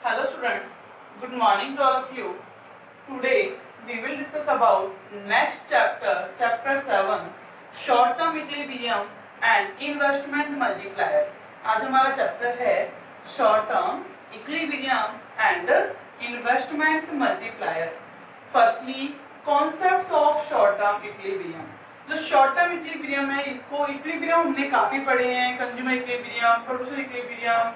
Hello students, good morning to all of you. Today we will discuss about next chapter, chapter 7, short term equilibrium and investment multiplier. आज हमारा chapter है short term equilibrium and investment multiplier. Firstly, concepts of short term equilibrium. जो short term equilibrium है इसको equilibrium हमने काफी पढ़े हैं, consumer equilibrium, producer equilibrium,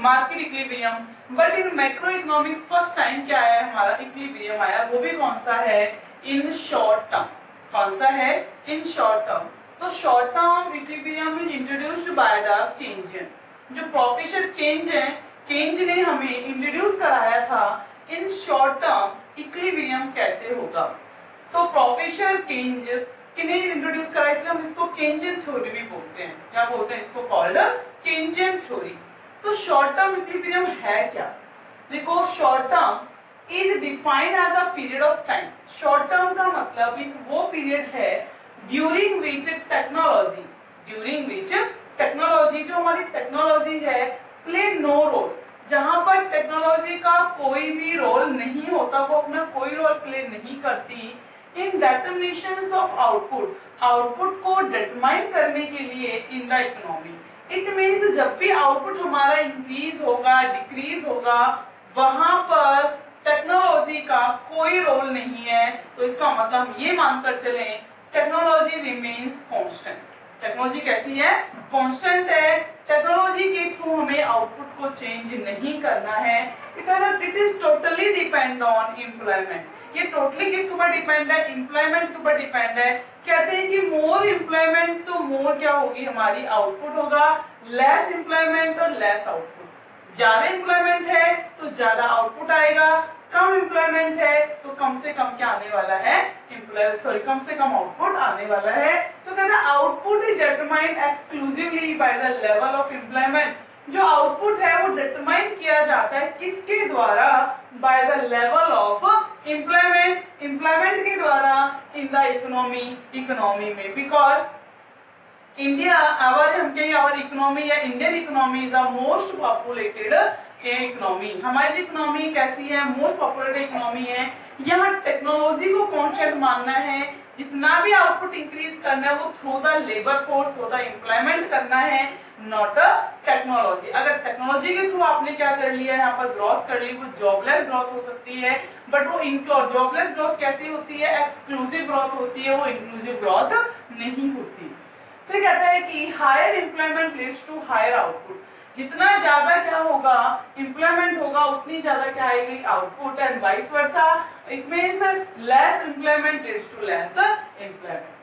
market equilibrium. But in macro economics first time क्या है हमारा इक्विलिब्रियम आया, वो भी कौन सा है, इन शॉर्ट टर्म। कौन सा है, इन शॉर्ट टर्म। तो short term equilibrium is introduced by the Keynesian. जो प्रोफेसर केन्ज है, केन्ज ने हमें इंट्रोड्यूस कराया था इन शॉर्ट टर्म इक्विलिब्रियम कैसे होगा। तो प्रोफेसर केन्ज किने इंट्रोड्यूस करा, इसलिए हम इसको केन्जियन थ्योरी भी बोलते हैं। क्या बोलते हैं इसको, कॉल्ड केन्जियन थ्योरी। तो शॉर्ट टर्म इक्विलिब्रियम है क्या, देखो short term is defined as a period of time. Short term का मतलब एक वो पीरियड है ड्यूरिंग विच टेक्नोलॉजी जो हमारी टेक्नोलॉजी है प्ले नो रोल, जहां पर टेक्नोलॉजी का कोई भी रोल नहीं होता, वो अपना कोई रोल प्ले नहीं करती इन डिटरमिनेशंस ऑफ आउटपुट को डिटरमाइन करने के लिए इन द इकोनॉमी। इट मीन्स जब भी आउटपुट हमारा इंक्रीज होगा डिक्रीज होगा, वहां पर टेक्नोलॉजी का कोई रोल नहीं है। तो इसका मतलब हम ये मानकर चलें टेक्नोलॉजी रिमेन्स कांस्टेंट। टेक्नोलॉजी कैसी है, कांस्टेंट है। टेक्नोलॉजी के थ्रू हमें आउटपुट को चेंज नहीं करना है। It is totally depend on employment. ये टोटली किसके ऊपर डिपेंड है, एम्प्लॉयमेंट के ऊपर डिपेंड है। कहते हैं कि मोर एम्प्लॉयमेंट तो मोर क्या होगी हमारी आउटपुट होगा, लेस एम्प्लॉयमेंट और लेस आउटपुट। ज्यादा एम्प्लॉयमेंट है तो ज्यादा आउटपुट आएगा, कम एम्प्लॉयमेंट है तो कम से कम क्या आने वाला है, कम से कम आउटपुट आने वाला है। तो कहते हैं output is determined exclusively by the level of employment. जो आउटपुट है वो डिटरमाइन किया जाता है किसके द्वारा, by the level of employment के द्वारा इन द इकोनॉमी में। बिकॉज इंडिया our इकोनॉमी या Indian economy is the most populated economy. हमारी इकोनॉमी कैसी है, मोस्ट पॉपुलेटेड इकोनॉमी है। यहाँ टेक्नोलॉजी को कॉन्स्टेंट मानना है, जितना भी आउटपुट इंक्रीज करना है वो through the labour force, through the employment करना है, नॉट अ टेक्नोलॉजी। अगर टेक्नोलॉजी के थ्रू आपने क्या कर लिया, यहाँ पर ग्रोथ कर ली, वो जॉबलेस ग्रोथ हो सकती है। बट वो जॉबलेस ग्रोथ कैसी होती है, एक्सक्लूसिव ग्रोथ होती है, वो इंक्लूसिव ग्रोथ नहीं होती। फिर कहता है कि higher employment leads to higher output. जितना ज्यादा क्या होगा एम्प्लॉयमेंट होगा, उतनी ज्यादा क्या आएगी output, and vice versa. It means less employment leads to less employment.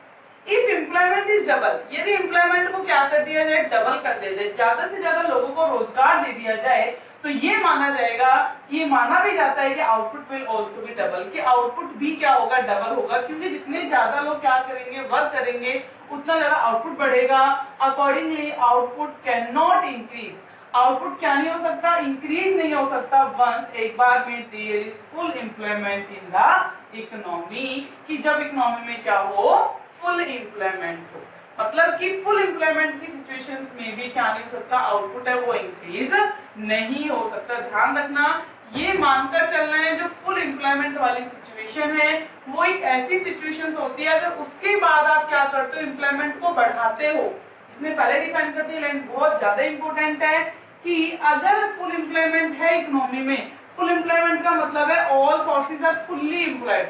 If employment is double, यदि एम्प्लॉयमेंट को क्या कर दिया जाए, डबल कर दिया जाए, ज्यादा से ज्यादा लोगों को रोजगार दे दिया जाए, तो ये माना जाएगा, ये माना भी जाता है कि output will also be double, कि आउटपुट भी क्या होगा, डबल होगा। क्योंकि जितने ज्यादा लोग क्या करेंगे, वर्क करेंगे, उतना ज्यादा आउटपुट बढ़ेगा। Accordingly output can not increase, output क्या नहीं हो सकता, इंक्रीज नहीं हो सकता वंस एक बार में there is full employment in the economy, कि जब इकोनॉमी में क्या हो, फुल एम्प्लॉयमेंट हो। मतलब कि फुल एम्प्लॉयमेंट की सिचुएशंस में भी क्या नहीं हो सकता, आउटपुट है वो इंक्रीज नहीं हो सकता। ध्यान रखना, ये मानकर चलना है जो फुल एम्प्लॉयमेंट वाली सिचुएशन है वो एक ऐसी सिचुएशंस होती है अगर उसके बाद आप क्या करते हो, एम्प्लॉयमेंट को बढ़ाते हो। इसने पहले डिफाइन कर दिया, लेकिन बहुत ज्यादा इंपॉर्टेंट है कि अगर फुल एम्प्लॉयमेंट है इकोनॉमी में, फुल एम्प्लॉयमेंट का मतलब है all sources are fully employed,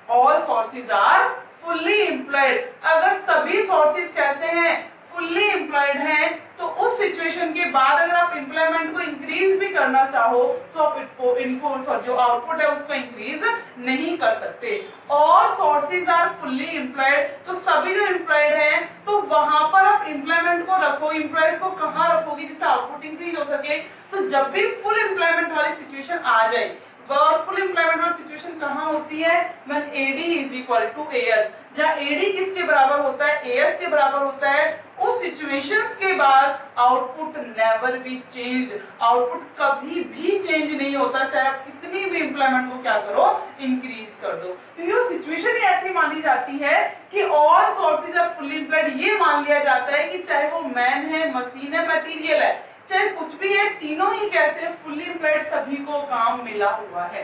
all sources are fully employed. अगर सभी सोर्सेज कैसे हैं, फुल्ली एम्प्लॉयड हैं, तो उस सिचुएशन के बाद अगर आप एम्प्लॉयमेंट को इंक्रीज भी करना चाहो तो आप इनको जो आउटपुट है उसको इंक्रीज नहीं कर सकते। और सोर्सेज आर फुल्ली एम्प्लॉयड, तो सभी जो एम्प्लॉयड हैं तो वहां पर आप एम्प्लॉयमेंट को रखो, एम्प्लॉयज को कहां रखोगे जिससे आउटपुट इंक्रीज हो सके। तो जब भी फुल एम्प्लॉयमेंट वाली सिचुएशन आ जाए, और फुल एम्प्लॉयमेंट वाली सिचुएशन कहां होती है, when AD is equal to AS, जहां AD किसके बराबर होता है, AS के बराबर होता है, उस सिचुएशंस के बाद output never be changed, output कभी भी चेंज नहीं होता, चाहे आप कितनी भी एम्प्लॉयमेंट को क्या करो, इंक्रीज कर दो। क्योंकि वो सिचुएशन ही ऐसी मानी जाती है कि all sources are fully employed. ये मान लिया जाता है कि चाहे वो मैन है, मशीन है, मटेरियल है, चाहे कुछ भी है, तीनों ही कैसे फुल्ली एम्प्लॉयड, सभी को काम मिला हुआ है।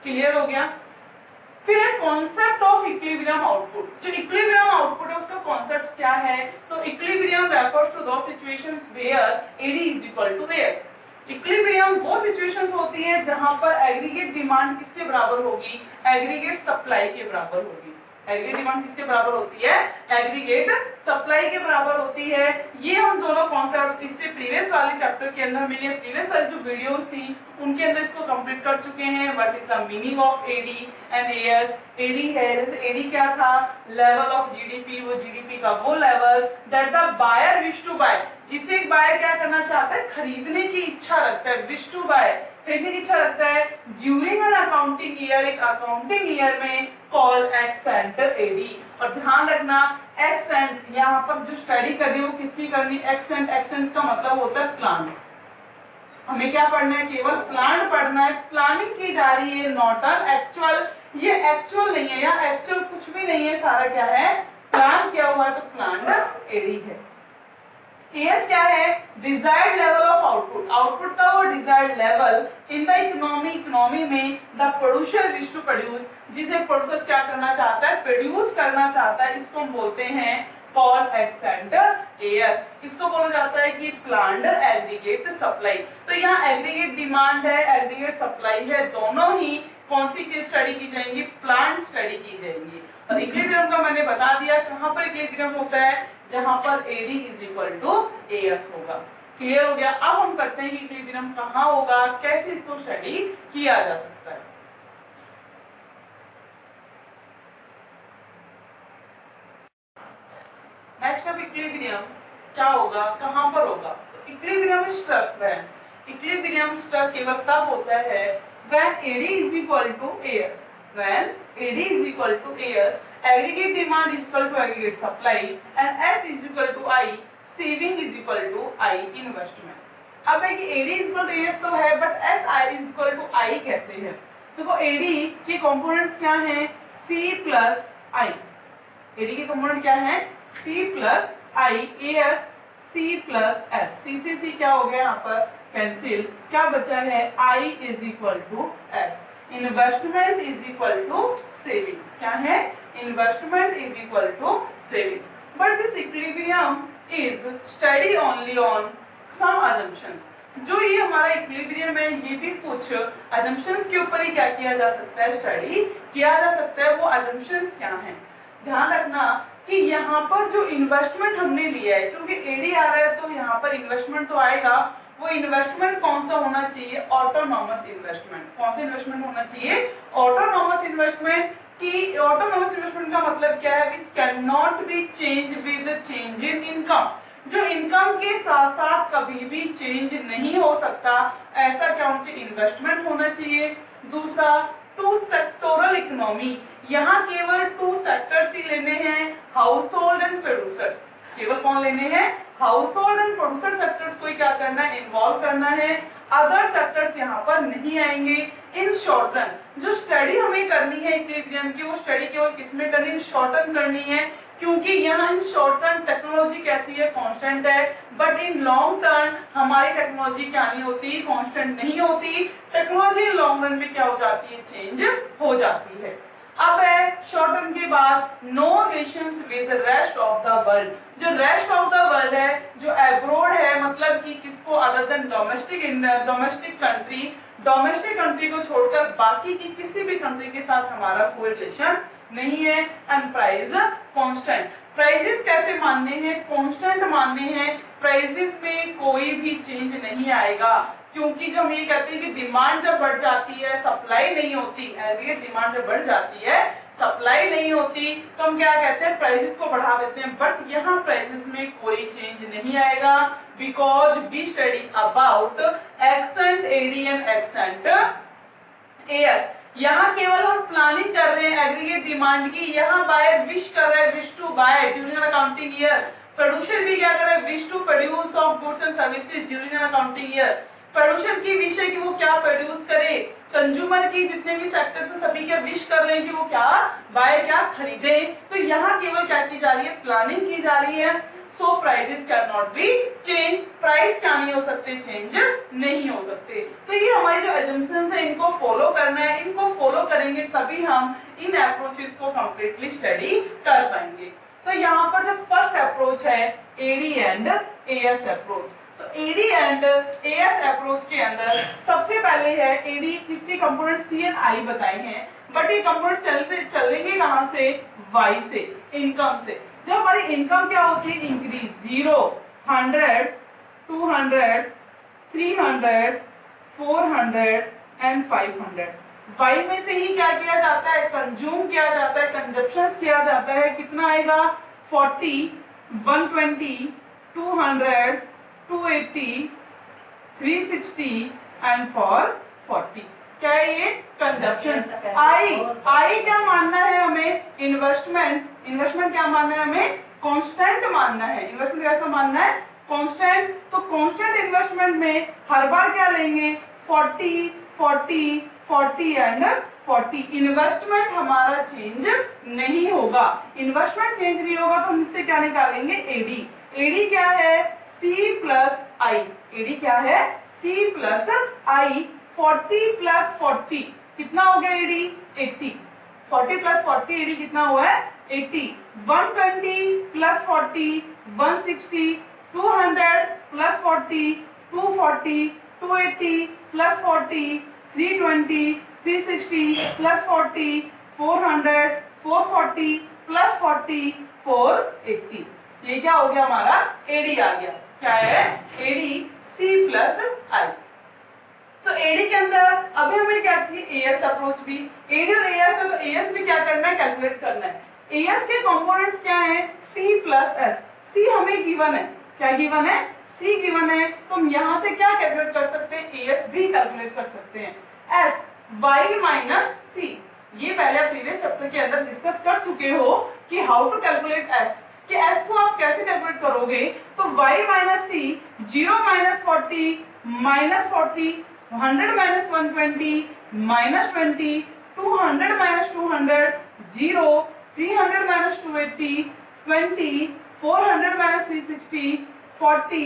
क्लियर हो गया। फिर है कॉन्सेप्ट ऑफ इक्विलिब्रियम आउटपुट। जो इक्विलिब्रियम आउटपुट है उसका कॉन्सेप्ट क्या है? तो equilibrium refers to those situations where AD is equal to S. Equilibrium वो सिचुएशंस होती है जहां पर एग्रीगेट डिमांड किसके बराबर होगी? एग्रीगेट सप्लाई के बराबर होगी। एग्रीगेट डिमांड किसके बराबर होती है? एग्रीगेट सप्लाई के बराबर होती है। ये हम दोनों कॉन्सेप्ट्स इससे प्रीवियस वाले चैप्टर के अंदर मिले, प्रीवियस वाली जो वीडियोस थी उनके अंदर इसको कंप्लीट कर चुके हैं। What is the meaning of AD and AS? AD है, जैसे एडी क्या था? लेवल ऑफ जीडीपी, वो जीडीपी का वो level that the buyer wish to buy, जिसे एक बायर क्या करना चाहता है? खरीदने की इच्छा रखता है। विश टू बाय, खरीदने की इच्छा रखता है। ड्यूरिंग एन अकाउंटिंग ईयर, एक अकाउंटिंग ईयर में कॉल एक्सेंट एडी। और ध्यान रखना एक्सेंट यहाँ पर जो स्टडी कर रही है वो किसकी करनी? एक्सेंट। एक्सेंट का मतलब होता है प्लान। हमें क्या पढ़ना है? केवल प्लान पढ़ना है। प्लानिंग की जा रही है, नॉट एन एक्चुअल। ये एक्चुअल नहीं है, यहाँ एक्चुअल कुछ भी नहीं है, सारा क्या है? प्लान किया हुआ है, तो प्लान्ड एडी है। एएस क्या है? Desired level of output. Output का वो desired level in the economy, economy में the producer wish to produce, जिसे प्रोसेस क्या करना चाहता है? प्रोड्यूस करना चाहता है। इसको हम बोलते हैं कॉल एक्सेंट एएस। इसको बोला जाता है कि प्लान्ड एग्रीगेट सप्लाई। तो यहाँ एग्रीगेट डिमांड है, एग्रीगेट सप्लाई है, दोनों ही कौन सी की स्टडी की जाएंगी? प्लांट स्टडी की जाएंगी। और इक्विलिब्रियम का मैंने बता दिया कहां पर इक्विलिब्रियम होता है? जहां पर AD is equal to AS होगा। क्लियर हो गया। अब हम करते हैं कि इक्विलिब्रियम कहां होगा, कैसे इसको स्टडी किया जा सकता है। नेक्स्ट अब इक्विलिब्रियम क्या होगा, कहां पर होगा? Equilibrium struck when, equilibrium struck केवल तब होता है when AD is equal to AS, when AD is equal to AS, aggregate demand is equal to aggregate supply and S is equal to I, saving is equal to I investment. अब है कि AD is equal to AS तो है, but SI is equal to I कैसे है? देखो AD के components क्या हैं? C plus I। AD के कंपोनेंट क्या हैं? C plus I, AS C plus S। C से C क्या हो गया यहाँ पर? कैंसिल। क्या बचा है? I is equal to S। Investment is equal to savings. क्या है? Investment is equal to savings. But this equilibrium is study only on some assumptions. जो ये हमारा इक्विलिब्रियम है ये भी कुछ अजम्पशंस के ऊपर ही क्या किया जा सकता है? स्टडी किया जा सकता है। वो अजम्पशंस क्या हैं? ध्यान रखना कि यहाँ पर जो इन्वेस्टमेंट हमने लिया है, क्योंकि एडी आ रहा है तो यहाँ पर इन्वेस्टमेंट तो आएगा। वो इन्वेस्टमेंट कौन सा होना चाहिए? Autonomous investment. कौन सा इन्वेस्टमेंट होना चाहिए? Autonomous investment. की ऑटोनॉमस इन्वेस्टमेंट का मतलब क्या है? Which can not be change with change in income. जो इनकम के साथ साथ कभी भी चेंज नहीं हो सकता, ऐसा क्या होना चाहिए? इन्वेस्टमेंट होना चाहिए। दूसरा, टू सेक्टोरल इकोनॉमी। यहाँ केवल टू सेक्टर्स ही लेने हैं, हाउस होल्ड एंड प्रोड्यूसर्स। केवल कौन लेने हैं? House hold and producer sectors को क्या करना है? इन्वॉल्व करना है। अदर सेक्टर्स यहाँ पर नहीं आएंगे। इन शॉर्ट रन जो स्टडी हमें करनी है इक्विलिब्रियम की, वो स्टडी केवल किसमें करनी है? शॉर्ट रन करनी है, क्योंकि यहाँ इन शॉर्ट रन टेक्नोलॉजी कैसी है? कांस्टेंट है। बट इन लॉन्ग टर्म हमारी टेक्नोलॉजी क्या नहीं होती? कांस्टेंट नहीं होती। टेक्नोलॉजी इन लॉन्ग रन में क्या हो जाती है? चेंज हो जाती है। अब है शॉर्ट टर्म के बाद no relations with rest of the world. जो रेस्ट ऑफ द वर्ल्ड है, जो अब्रोड है, मतलब कि किसको? Other than domestic country, domestic country को छोड़कर बाकी की किसी भी कंट्री के साथ हमारा कोई रिलेशन नहीं है। And price constant. प्राइसेस कैसे मानने हैं? कांस्टेंट मानने हैं। प्राइसेस में कोई भी चेंज नहीं आएगा, क्योंकि जब हम ये कहते हैं कि डिमांड जब बढ़ जाती है सप्लाई नहीं होती, एग्रीगेट डिमांड जब बढ़ जाती है सप्लाई नहीं होती, तो हम क्या कहते हैं? प्राइसेस को बढ़ा देते हैं। बट यहाँ प्राइसेस में कोई चेंज नहीं आएगा, because we study about ex ante AD and ex ante AS. यहाँ केवल हम प्लानिंग कर रहे हैं एग्रीगेट डिमांड की। यहाँ बायर विश कर रहा है, wish to buy during an accounting year. Producer भी क्या कर रहा है? Wish to produce of goods and services during an accounting year. Producer की विश है कि वो क्या प्रोड्यूस करे। कंज्यूमर की जितने भी सेक्टर्स हैं सभी क्या विश कर रहे हैं कि वो क्या बाय, क्या खरीदे। तो यहाँ केवल क्या की जा रही है? प्लानिंग की जा रही है। So prices can not be change, price क्या नहीं हो सकते, चेंज नहीं हो सकते। तो ये हमारी जो assumptions है इनको फॉलो करना है, इनको फॉलो करेंगे तभी हम इन अप्रोचेस को कंप्लीटली स्टडी कर पाएंगे। तो यहाँ पर जो फर्स्ट अप्रोच है एडी एंड एएस अप्रोच। तो एडी एंड एएस अप्रोच के अंदर सबसे पहले है एडी, किसके कंपोनेंट सी एंड आई बताए हैं, बट ये कंपोनेंट चलेंगे कहां से, वाई से, इनकम से। जब हमारी इनकम क्या होती है, इंक्रीज, 0, 100, 200, 300, 400 एंड 500। वाई में से ही क्या किया जाता है, कंज्यूम किया जाता है, कंजप्शन किया जाता है। कितना आएगा, 40, 120, 200, 280, 360 एंड फॉर 40। क्या है ये, कंजप्शन। आई क्या मानना है हमें, इन्वेस्टमेंट। इन्वेस्टमेंट क्या मानना है हमें, कांस्टेंट मानना है। इन्वेस्टमेंट कैसा मानना है, कांस्टेंट। तो कांस्टेंट इन्वेस्टमेंट में हर बार क्या लेंगे, 40, 40, 40 एंड 40। इन्वेस्टमेंट हमारा चेंज नहीं होगा। इन्वेस्टमेंट चेंज नहीं होगा तो हम इससे क्या निकालेंगे, एडी। एडी क्या है, सी प्लस आई। एडी क्या है, सी प्लस आई। 40 प्लस 40 कितना हो गया एडी, 80। 40 प्लस 40 एडी कितना हुआ है, 80। 120 plus 40, 160। 200 plus 40, 240। 280 plus 40, 320। 360 plus 40, 400। 440 plus 40, 480। ये क्या हो गया, हमारा एडी आ गया। क्या है, एडी सी प्लस आई। तो एडी के अंदर अभी हमें क्या चाहिए, एएस अप्रोच भी। एडी और एएस है तो एएस भी क्या करना है, कैलकुलेट करना है। एएस के कंपोनेंट्स क्या हैं, सी प्लस एस। सी हमें गिवन है, क्या गिवन है, सी गिवन है। तो हम यहाँ से क्या कैलकुलेट कर सकते हैं, एएस भी कैलकुलेट कर सकते हैं। एस वाई माइनस सी, ये पहले प्रीवियस चैप्टर के अंदर डिस्कस कर चुके हो कि हाउ टू कैलकुलेट एस, कि एस को आप कैसे कैलकुलेट करोगे। तो y माइनस सी, 0 minus 40 minus 40, 100 minus 120 minus 20, 200 minus 200 0, 300 minus 280 20, 400 minus 360 40,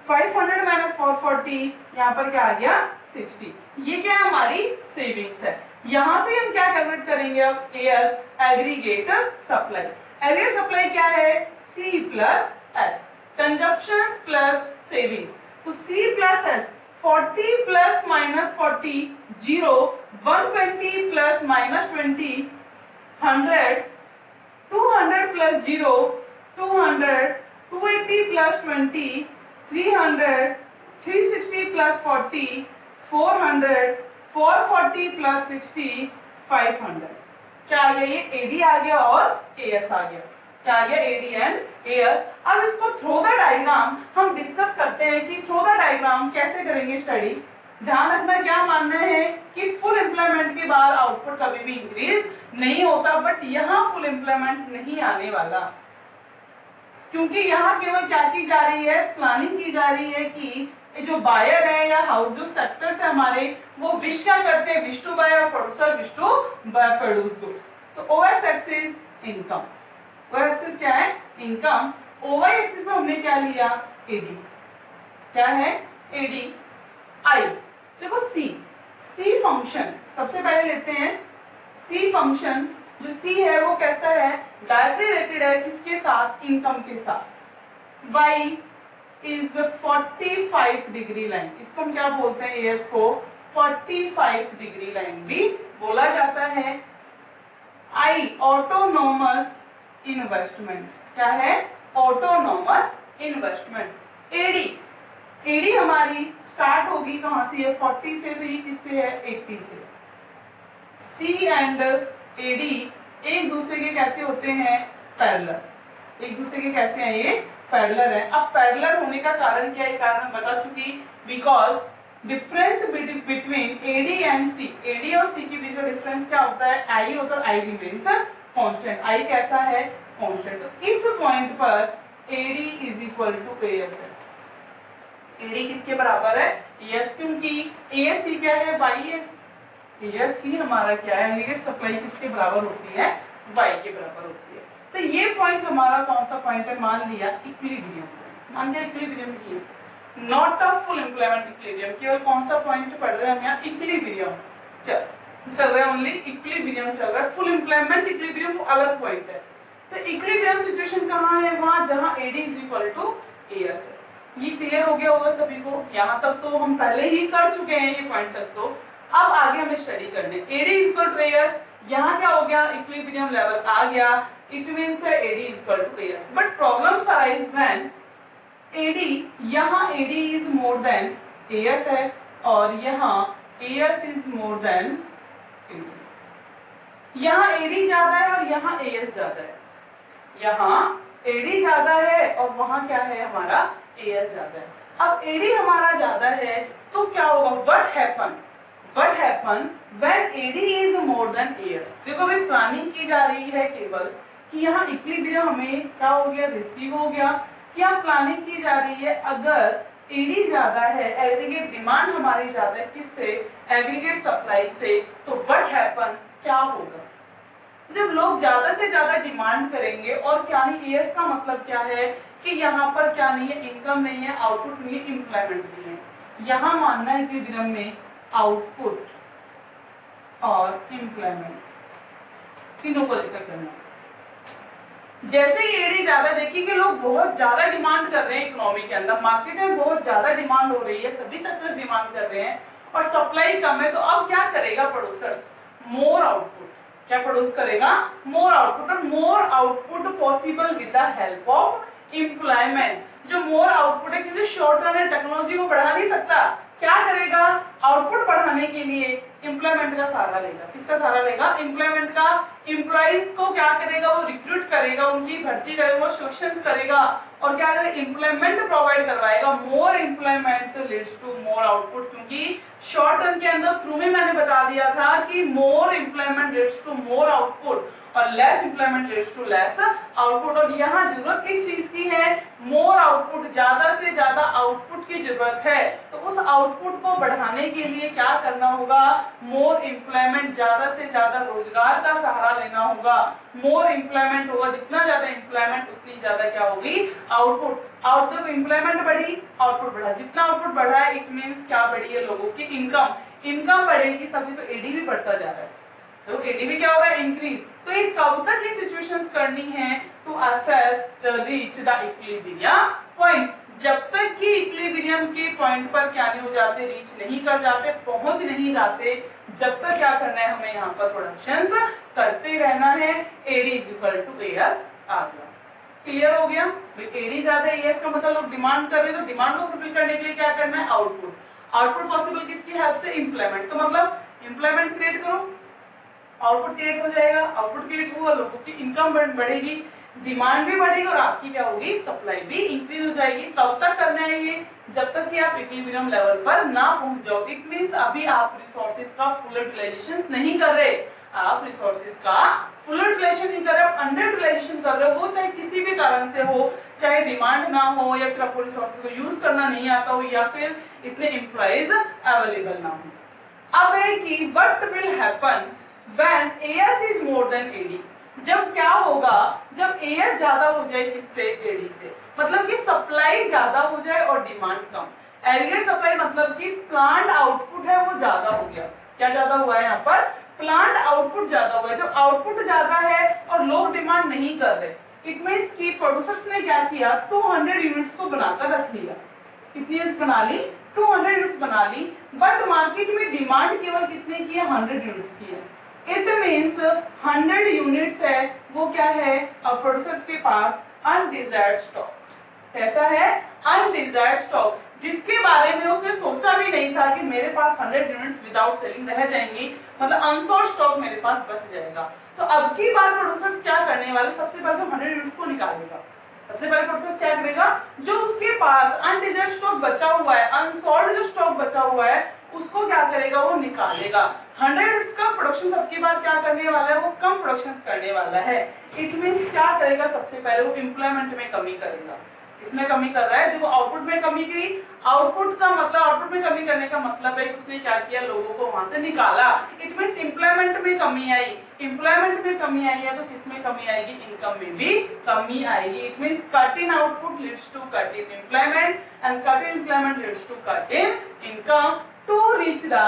500 minus 440, यहाँ पर क्या आ गया 60। ये क्या है, हमारी सेविंग्स है। यहाँ से हम क्या कैलकुलेट करेंगे अब, as aggregate supply. Aggregate supply क्या है, C plus S, consumptions plus savings. तो C plus S, 40 plus minus 40 0, 120 plus minus 20 100, 200 plus 0 200, 280 plus 20 300, 360 plus 40 400, 440 plus 60 500। क्या आ गया, ये एडी आ गया और एएस आ गया। क्या आ गया, एडी एंड एएस। अब इसको थ्रो द डायग्राम हम डिस्कस करते हैं कि थ्रो द डायग्राम कैसे करेंगे स्टडी। ध्यान रखना, क्या मानना है कि फुल एम्प्लॉयमेंट के बाद आउटपुट कभी भी इंक्रीज नहीं होता, बट यहाँ फुल एम्प्लॉयमेंट नहीं आने वाला, क्योंकि यहाँ केवल क्या की जा रही है, प्लानिंग की जा रही है कि जो बायर है या हाउस जो सेक्टर्स है हमारे, वो विश क्या करते हैं, विश टू बाय और producer wish to produce goods. तो OS axis income, OS axis क्या है, इनकम। ओवाई एक्सिस में हमने क्या लिया, एडी। क्या है, एडी। आई देखो, सी, सी फंक्शन सबसे पहले लेते हैं। सी फंक्शन जो सी है वो कैसा है, डायरेक्टली रिलेटेड है किसके साथ, इनकम के साथ। वाई इज 45 डिग्री लाइन, इसको हम क्या बोलते हैं, एएस को 45 डिग्री लाइन भी बोला जाता है। आई ऑटोनोमस इन्वेस्टमेंट, क्या है, ऑटोनोमस इन्वेस्टमेंट। एडी, एडी हमारी स्टार्ट होगी कहां से, ये 40 से, तो ये किससे है, 80 से। सी एंड एडी एक दूसरे के कैसे होते हैं, पैरेलल, एक दूसरे के कैसे हैं, ये पैरेलल है। अब पैरेलल होने का कारण क्या है, कारण बता चुकी, because difference between AD and C, AD और सी के बीच में डिफरेंस क्या होता है, आई होता है, आई रिमेन्स कांस्टेंट। आई कैसा है, कांस्टेंट। तो इस पॉइंट पर AD is equal to AS है। एडी किसके बराबर है, एएस, क्योंकि एएस ही क्या है, वाई है। एएस ही हमारा क्या है, एग्रीगेट सप्लाई किसके बराबर होती है, वाई के बराबर होती है। तो ये पॉइंट हमारा कौन सा पॉइंट है, मान लिया इक्विलिब्रियम, मान लिया इक्विलिब्रियम की, not a full implement equilibrium, केवल कौन सा पॉइंट पढ़ रहे हैं हम यहाँ, इक्विलिब्रियम क्या चल रहा है, ओनली इक्विलिब्रियम चल रहा है, फुल इम्प्लीमेंट इक्विलिब्रियम वो अलग पॉइंट है। तो इक्विलिब्रियम सिचुएशन कहाँ है, वहां जहां AD is equal to AS है। ये क्लियर हो गया होगा सभी को, यहाँ तक तो हम पहले ही कर चुके हैं ये पॉइंट तक, तो अब आगे हमें स्टडी करने, AD is equal to AS, यहाँ क्या हो गया, इक्विलिब्रियम लेवल आ गया, it means AD is equal to AS, but problems arise when AD, यहाँ AD is more than AS है और यहाँ AS is more than AD, यहाँ AD ज्यादा है और यहाँ AS ज्यादा है, यहाँ AD ज्यादा है और वहां क्या है हमारा AS ज्यादा है। अब AD हमारा ज्यादा है तो क्या होगा, what happen when AD is more than AS। देखो अभी प्लानिंग की जा रही है केवल कि यहाँ इक्विलिब्रियम हमें क्या हो गया, रिसीव हो गया, क्या प्लानिंग की जा रही है, अगर AD ज्यादा है, एग्रीगेट डिमांड हमारी ज्यादा है, किससे, एग्रीगेट सप्लाई से, तो व्हाट हैपन क्या होगा, जब लोग ज्यादा से ज्यादा डिमांड करेंगे और क्या नहीं, एएस का मतलब क्या है कि यहाँ पर क्या नहीं है, इनकम नहीं है, आउटपुट नहीं है, इम्प्लॉयमेंट नहीं है। यहाँ मानना है कि दिनम में आउटपुट और इम्प्लॉयमेंट तीनों को लेकर चलना। जैसे ही एडी ज्यादा, देखिए कि लोग बहुत ज्यादा डिमांड कर रहे हैं इकोनॉमी के अंदर, मार्केट में बहुत ज्यादा डिमांड हो रही है, सभी सेक्टर्स डिमांड कर रहे हैं और सप्लाई कम है, तो अब क्या करेगा प्रोड्यूसर्स, मोर आउटपुट, क्या प्रोड्यूस करेगा, मोर आउटपुट, और more output possible with the help of employment. जो मोर आउटपुट है, क्योंकि शॉर्ट रन है, टेक्नोलॉजी को बढ़ा नहीं सकता, क्या करेगा, आउटपुट बढ़ाने के लिए एम्प्लॉयमेंट का सहारा लेगा। किसका सहारा लेगा, एम्प्लॉयमेंट का। एम्प्लॉइज को क्या करेगा, वो रिक्रूट करेगा, उनकी भर्ती करेगा, वो सिलेक्शंस करेगा और क्या करेगा, एम्प्लॉयमेंट प्रोवाइड करवाएगा। More employment leads to more output, क्योंकि शॉर्ट रन के अंदर शुरू में मैंने बता दिया था कि more employment leads to more output और less employment leads to less output. और यहाँ जरूरत किस चीज की है, मोर आउटपुट, ज्यादा से ज्यादा आउटपुट की जरूरत है। तो उस आउटपुट को बढ़ाने के लिए क्या करना होगा, मोर एम्प्लॉयमेंट, ज्यादा से ज्यादा रोजगार का सहारा लेना होगा। मोर एम्प्लॉयमेंट होगा, जितना ज्यादा एम्प्लॉयमेंट उतनी ज्यादा क्या होगी, आउटपुट। आउटपुट एम्प्लॉयमेंट बढ़ी, आउटपुट बढ़ा, जितना आउटपुट बढ़ा है इट मींस क्या बढ़ी है, लोगों की इनकम। इनकम बढ़ेगी तभी तो एडी भी बढ़ता जा रहा है, तो एडी भी क्या हो रहा है, इंक्रीज। तो ये कब तक ये सिचुएशंस करनी है, to assess reach the equilibrium point, जब तक कि इक्विलिब्रियम के पॉइंट पर क्या नहीं हो जाते, रीच नहीं कर जाते, पहुंच नहीं जाते, जब तक क्या करना है, हमें यहाँ पर प्रोडक्शंस करते रहना है। AD is equal to AS आ गया, क्लियर हो गया। एडी ज्यादा है, एएस का मतलब लोग डिमांड कर रहे हैं, तो डिमांड को फुलफिल करने के लिए क्या करना है, आउटपुट। आउटपुट पॉसिबल किसकी हेल्प से, एम्प्लॉयमेंट। तो मतलब एम्प्लॉयमेंट क्रिएट करो, आउटपुट क्रिएट हो जाएगा, आउटपुट क्रिएट हुआ, लोगों की इनकम बढ़ेगी, डिमांड भी बढ़ेगी और आपकी क्या होगी, सप्लाई भी इंक्रीज हो जाएगी। कब तक करना है ये, जब तक कि आप इक्विलिब्रियम लेवल पर ना पहुंच जाओ। इट मींस अभी आप रिसोर्सेज का फुल यूटिलाइजेशन नहीं कर रहे, आप रिसोर्सेज का फुल यूटिलाइजेशन नहीं कर रहे, आप अंडर यूटिलाइजेशन कर रहे हो, वो चाहे किसी भी कारण से हो, चाहे डिमांड ना हो या फिर आपको रिसोर्सेज को यूज करना नहीं आता हो या फिर इतने एम्प्लॉइज अवेलेबल ना हो। अब है कि what will happen when AS is more than AD, जब क्या होगा, जब AS ज्यादा हो जाए किससे, AD से, मतलब कि सप्लाई ज्यादा हो जाए और डिमांड कम। एग्रीगेट सप्लाई मतलब कि प्लांट आउटपुट है वो ज्यादा हो गया, क्या ज्यादा हुआ है यहाँ पर, प्लांट आउटपुट ज्यादा हुआ है। जब आउटपुट ज्यादा है और लोग डिमांड नहीं कर रहे, इट मींस कि प्रोड्यूसर्स ने क्या किया, 200 यूनिट्स को बनाकर रख लिया। कितनी यूनिट्स बना ली, 200 यूनिट्स बना ली, बट मार्केट में डिमांड केवल कितने की है, 100 यूनिट्स की है। इट मीन्स 100 यूनिट्स है, वो क्या है, अब प्रोड्यूसर्स के पास अनडिजायर्ड स्टॉक। कैसा है, अनडिजायर्ड स्टॉक, जिसके बारे में उसने सोचा भी नहीं था कि मेरे पास 100 यूनिट्स विदाउट सेलिंग रह जाएंगी, मतलब अनसोल्ड स्टॉक मेरे पास बच जाएगा। तो अब की बार प्रोड्यूसर्स क्या करने वाले, सबसे पहले तो 100 यूनिट्स को निकालेगा। सबसे पहले प्रोसेस क्या करेगा, जो उसके पास अनडिजायर्ड स्टॉक बचा हुआ है, अनसोल्ड जो स्टॉक बचा हुआ है, उसको क्या करेगा, वो निकालेगा। 100 यूनिट्स का प्रोडक्शन सबकी बार क्या करने वाला है, वो कम प्रोडक्शन करने वाला है। इट मींस क्या करेगा, सबसे पहले वो एम्प्लॉयमेंट में कमी करेगा। इसमें कमी कर रहा है, देखो आउटपुट में कमी की। आउटपुट का मतलब, आउटपुट में कमी करने का मतलब है कि उसने क्या किया, लोगों को वहां से निकाला। इट मींस एम्प्लॉयमेंट में कमी आई। एम्प्लॉयमेंट में कमी आई है तो किस में कमी आएगी, इनकम में भी कमी आएगी। It means cut in output leads to cut in employment and cut in employment leads to cut in income to reach the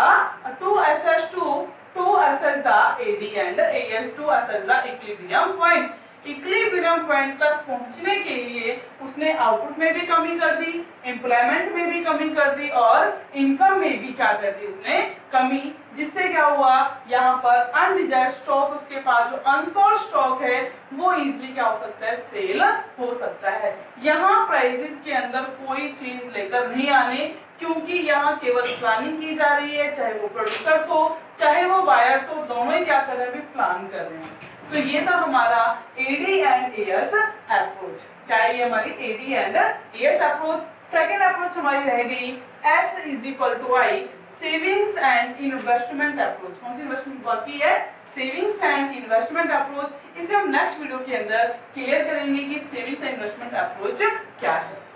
to assess the AD and AS to assess the equilibrium point। Equilibrium point तक पहुंचने के लिए उसने output में भी कमी कर दी, employment में भी कमी कर दी और इनकम में भी क्या कर दी उसने, कमी। जिससे क्या हुआ, यहाँ पर अनडिजायर्ड स्टॉक, उसके पास जो अनसोल्ड स्टॉक है वो इजीली क्या हो सकता है, सेल हो सकता है। यहाँ प्राइसेस के अंदर कोई चेंज लेकर नहीं आने, क्योंकि यहाँ केवल प्लानिंग की जा रही है, चाहे वो प्रोड्यूसर्स हो चाहे वो बायर्स हो, दोनों ही क्या कर रहे हैं, प्लान कर रहे हैं। तो ये था हमारा एडी एंड एएस अप्रोच। क्या है ये हमारी AD and AS approach. Second approach हमारी रह गई S is equal to I, savings and investment approach. कौन सी इन्वेस्टमेंट बाकी है, सेविंग्स एंड इन्वेस्टमेंट अप्रोच। इसे हम नेक्स्ट वीडियो के अंदर क्लियर करेंगे कि सेविंग्स एंड इन्वेस्टमेंट अप्रोच क्या है।